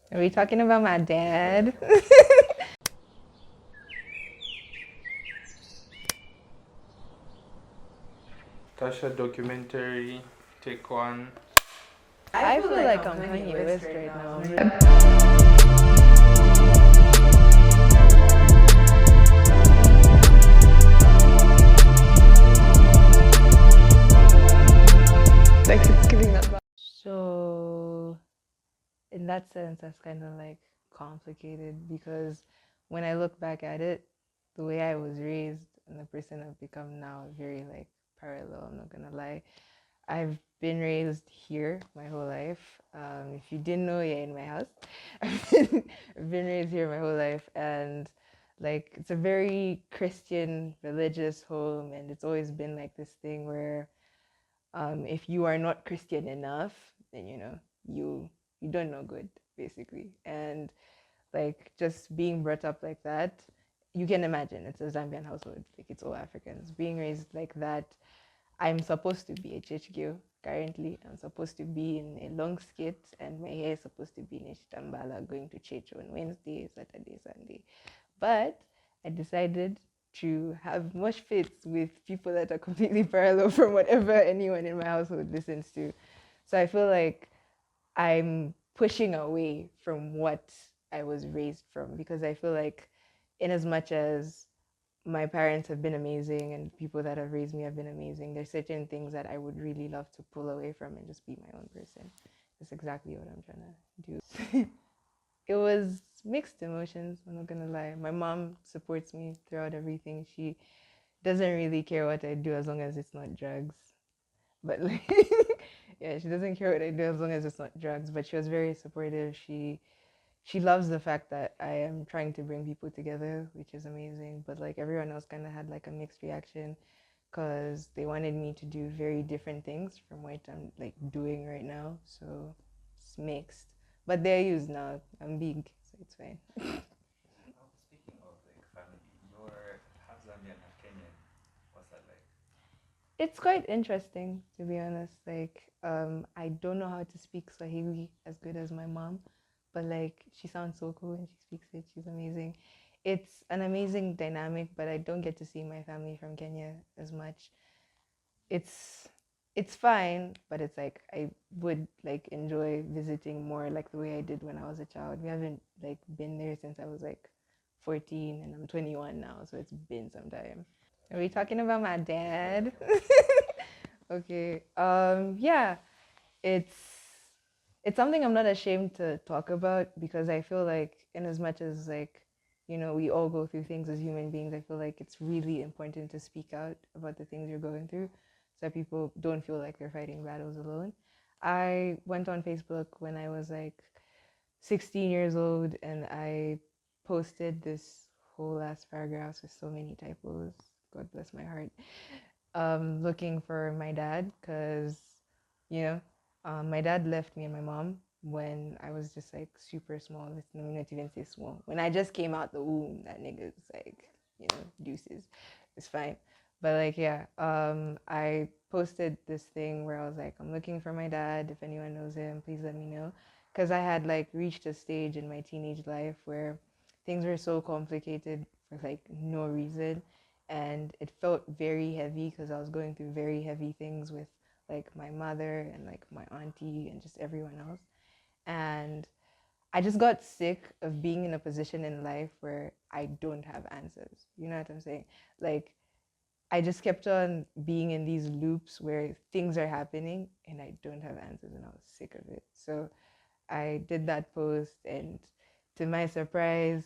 Are we talking about my dad? Tasha documentary, take one. I feel like I'm Kanye West right now. Like it's giving that vibe. So, in that sense, that's kind of like complicated because when I look back at it, the way I was raised and the person I've become now are very like parallel. I'm not gonna lie. I've been raised here my whole life. If you didn't know, you're in my house. I've been raised here my whole life, and like it's a very Christian, religious home, and it's always been like this thing where if you are not Christian enough, then you don't know good basically, and like just being brought up like that, you can imagine it's a Zambian household, like it's all Africans being raised like that. I'm supposed to be a church girl currently. I'm supposed to be in a long skirt and my hair is supposed to be in a shitambala going to church on Wednesday, Saturday, Sunday. But I decided to have mosh fits with people that are completely parallel from whatever anyone in my household listens to. So I feel like I'm pushing away from what I was raised from because I feel like, in as much as my parents have been amazing and people that have raised me have been amazing, there's certain things that I would really love to pull away from and just be my own person. That's exactly what I'm trying to do. It was mixed emotions, I'm not gonna lie. My mom supports me throughout everything. She doesn't really care what I do as long as it's not drugs. But like yeah, she doesn't care what I do as long as it's not drugs. But she was very supportive. She loves the fact that I am trying to bring people together, which is amazing. But like everyone else kind of had like a mixed reaction because they wanted me to do very different things from what I'm like doing right now. So it's mixed. But they're used now. I'm big, so it's fine. Speaking of like family, you're half Zambian, half Kenyan. What's that like? It's quite interesting to be honest. Like, I don't know how to speak Swahili as good as my mom, but like she sounds so cool when she speaks it. She's amazing. It's an amazing dynamic, but I don't get to see my family from Kenya as much. It's it's fine, but it's like I would like enjoy visiting more like the way I did when I was a child. We haven't like been there since I was like 14 and I'm 21 now, so it's been some time. Are we talking about my dad? Okay. Yeah, it's it's something I'm not ashamed to talk about because I feel like in as much as like, we all go through things as human beings, I feel like it's really important to speak out about the things you're going through so that people don't feel like they're fighting battles alone. I went on Facebook when I was like 16 years old and I posted this whole ass paragraphs with so many typos. God bless my heart. Looking for my dad because, you know, my dad left me and my mom when I was just like super small. Let's not even say small. When I just came out the womb, that nigga's like, deuces. It's fine. But like, yeah, I posted this thing where I was like, I'm looking for my dad. If anyone knows him, please let me know. Because I had like reached a stage in my teenage life where things were so complicated for like no reason, and it felt very heavy because I was going through very heavy things with like my mother and like my auntie and just everyone else. And I just got sick of being in a position in life where I don't have answers. You know what I'm saying? Like, I just kept on being in these loops where things are happening and I don't have answers, and I was sick of it. So I did that post, and to my surprise,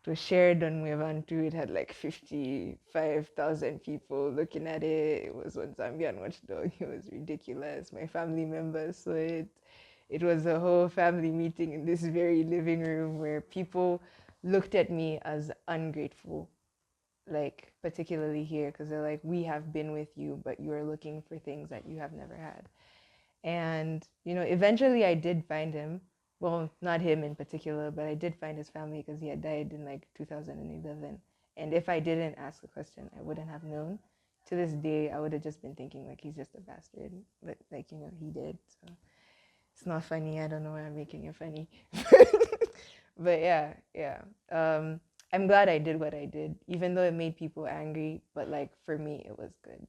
it was shared on Wevantu. It had like 55,000 people looking at it. It was on Zambian Watchdog. It was ridiculous. My family members saw it. It was a whole family meeting in this very living room where people looked at me as ungrateful, like particularly here, because they're like, we have been with you, but you are looking for things that you have never had. And, eventually I did find him. Well, not him in particular, but I did find his family because he had died in like 2011. And if I didn't ask the question, I wouldn't have known. To this day, I would have just been thinking like he's just a bastard. But like, he did. So It's not funny. I don't know why I'm making it funny. But yeah, yeah. I'm glad I did what I did, even though it made people angry. But like for me, it was good,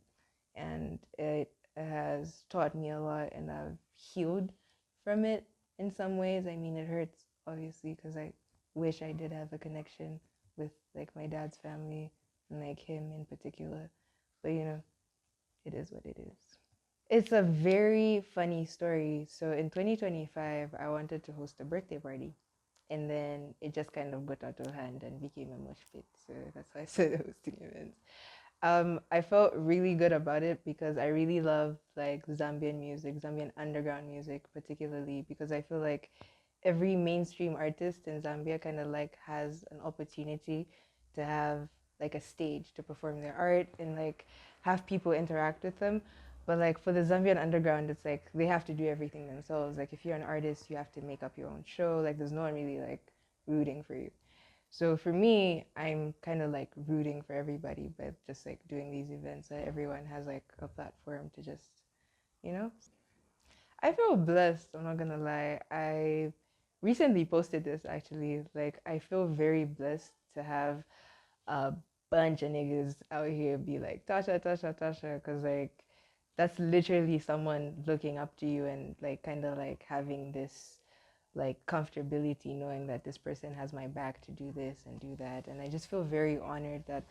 and it has taught me a lot, and I've healed from it in some ways. I mean, it hurts obviously because I wish I did have a connection with like my dad's family and like him in particular. But you know, it is what it is. It's a very funny story. So in 2025, I wanted to host a birthday party. And then it just kind of got out of hand and became a mosh pit. So that's why I started hosting events. I felt really good about it because I really love like Zambian music, Zambian underground music, particularly because I feel like every mainstream artist in Zambia kind of like has an opportunity to have like a stage to perform their art and like have people interact with them. But like for the Zambian underground, it's like they have to do everything themselves. Like if you're an artist, you have to make up your own show. Like there's no one really like rooting for you. So for me, I'm kind of like rooting for everybody, but just like doing these events that everyone has like a platform to just, you know. I feel blessed, I'm not gonna lie. I recently posted this actually. Like I feel very blessed to have a bunch of niggas out here be like Tasha, Tasha, Tasha, because like that's literally someone looking up to you and like kind of like having this like comfortability knowing that this person has my back to do this and do that. And I just feel very honored that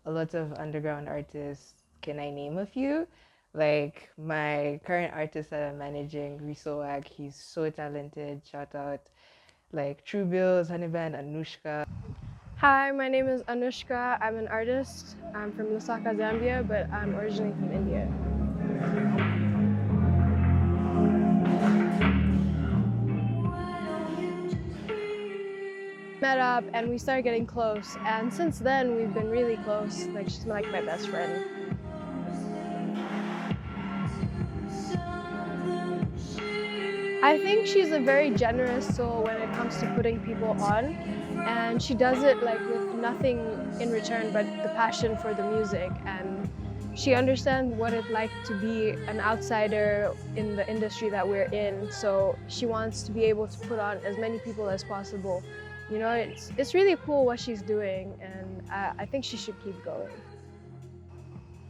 a lot of underground artists, can I name a few? Like my current artist that I'm managing, Risowag, he's so talented. Shout out like True Bills, Honeyband, Anushka. Hi, my name is Anushka. I'm an artist. I'm from Lusaka, Zambia, but I'm originally from India. Met up and we started getting close, and since then we've been really close. Like she's like my best friend. I think she's a very generous soul when it comes to putting people on, and she does it like with nothing in return but the passion for the music. And she understands what it's like to be an outsider in the industry that we're in. So she wants to be able to put on as many people as possible. You know, it's really cool what she's doing, and I think she should keep going.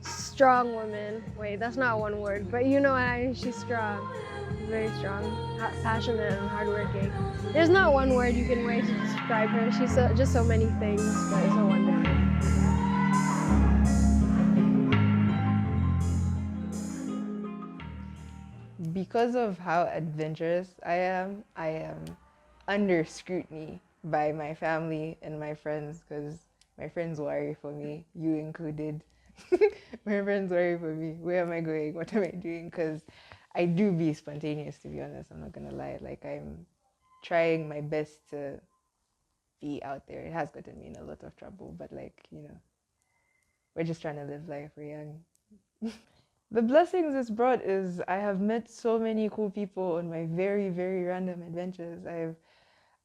Strong woman. Wait, that's not one word, but you know what I mean. She's strong. She's very strong, passionate, and hardworking. There's not one word you can way to describe her. She's just so many things, but it's so wonderful. Because of how adventurous I am under scrutiny by my family and my friends because my friends worry for me, you included. My friends worry for me. Where am I going? What am I doing? Because I do be spontaneous, to be honest. I'm not gonna lie. Like I'm trying my best to be out there. It has gotten me in a lot of trouble, but like, you know, we're just trying to live life. We're young. The blessings it's brought is I have met so many cool people on my very, very random adventures.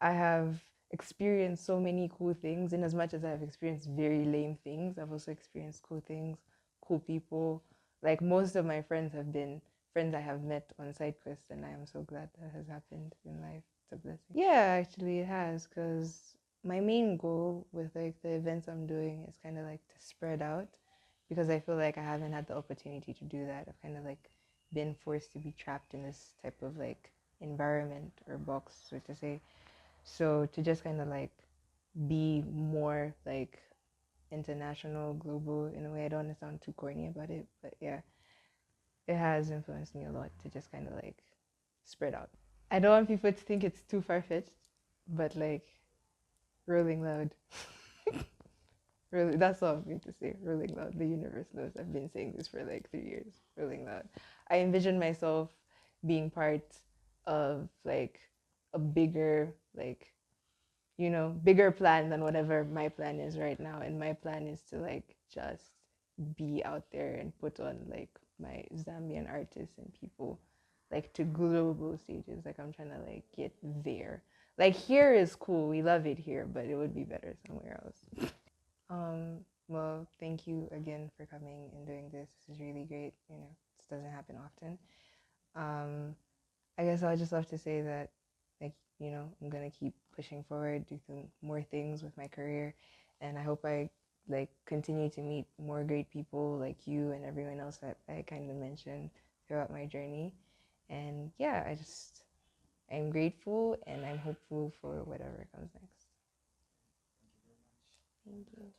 I have experienced so many cool things. In as much as I've experienced very lame things, I've also experienced cool things, cool people. Like most of my friends have been friends I have met on side quests, and I am so glad that has happened in life. It's a blessing. Yeah, actually, it has, because my main goal with like the events I'm doing is kind of like to spread out, because I feel like I haven't had the opportunity to do that. I've kind of like been forced to be trapped in this type of like environment or box, so to say. So to just kind of like be more like international, global in a way, I don't want to sound too corny about it, but yeah, it has influenced me a lot to just kind of like spread out. I don't want people to think it's too far fetched, but like Rolling Loud. Really, that's all I'm going to say. Rolling Loud. The universe knows. I've been saying this for like 3 years. Rolling Loud. I envision myself being part of like a bigger, like, you know, bigger plan than whatever my plan is right now. And my plan is to like just be out there and put on like my Zambian artists and people like to global stages. Like I'm trying to like get there. Like here is cool. We love it here, but it would be better somewhere else. Well, thank you again for coming and doing this. This is really great. You know, this doesn't happen often. Um, I guess I'll just have to say that, like, I'm gonna keep pushing forward, do some more things with my career, and I hope I like continue to meet more great people like you and everyone else that I kind of mentioned throughout my journey. And yeah, I'm grateful and I'm hopeful for whatever comes next. Thank you very much. Thank you.